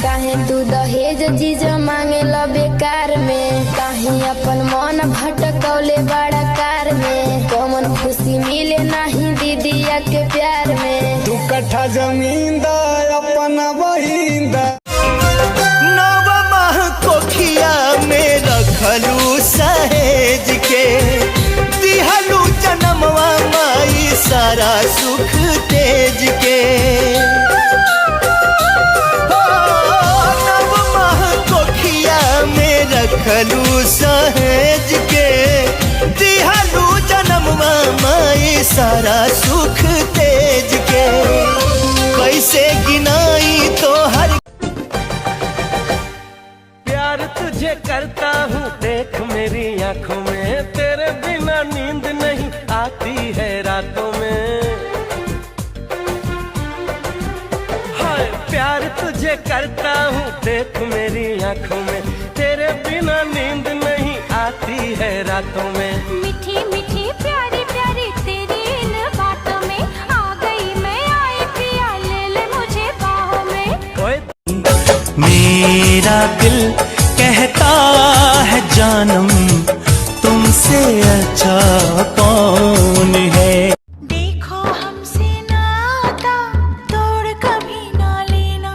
काहे तू दहेज चीज मांगे ला बेकार में, काहे अपन मन भटकौले बड़ा कार में, कौन खुशी मिले नहीं दीदिया के प्यार में। 2 कट्ठा जमीन दा अपना बहिंदा, नवमा कोखिया में रखलू सहेज के, दिहलू जन्मवा माई सारा सुख तेज के। नवमा कोखिया में रखलू सहेज के, दिहलू जन्मवा माई सारा सुख तेज के। कैसे गिनाई तो हर प्यार तुझे करता हूँ देख मेरी आंखों में, तेरे बिना नींद नहीं आती है रातों में। हाय प्यार तुझे करता हूँ देख मेरी आंखों में, तेरे बिना नींद नहीं आती है रातों में। मीठी मीठी प्यारी प्यारी तेरी इन बातों में, आ गई मैं आई पिया ले ले मुझे बाहों में। मेरा दिल कहता है जानम तुमसे अच्छा कौन है। देखो हमसे नाता तोड़ कभी ना लेना,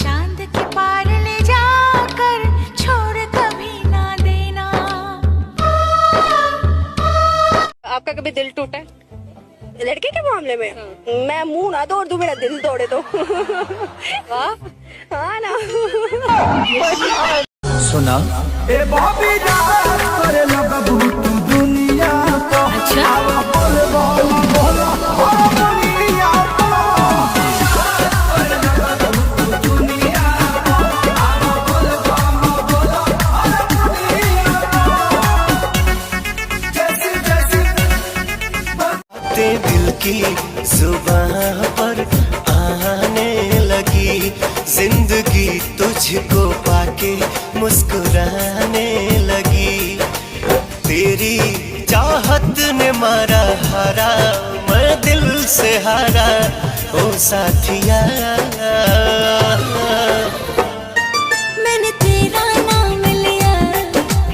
चांद के पार ले जाकर छोड़ कभी ना देना। आपका कभी दिल टूटा है लड़के के मामले में? मैं मुंह ना तोड़ दूं, मेरा दिल तोड़े तो। वाह हाँ ना। सुना ए भाभी जान करे लगबू तू दुनिया को। अच्छा बोल बोल बोल दुनिया को, दुनिया ते दिल की जुबान पर आने लगी, जिंदगी तुझको पाके मुस्कुराने लगी। तेरी चाहत ने मारा हारा, मैं दिल से हारा ओ साथिया। मैंने तेरा नाम लिया,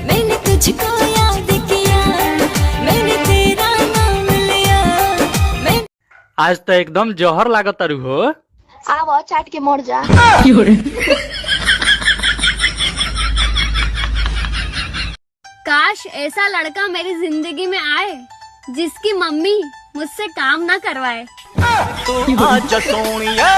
मैंने तुझको याद किया, मैंने तेरा नाम लिया। आज तो एकदम जहर लागत तारू हो। आवा चाट के मर जा। काश ऐसा लड़का मेरी जिंदगी में आए जिसकी मम्मी मुझसे काम ना करवाए। आज सोनिया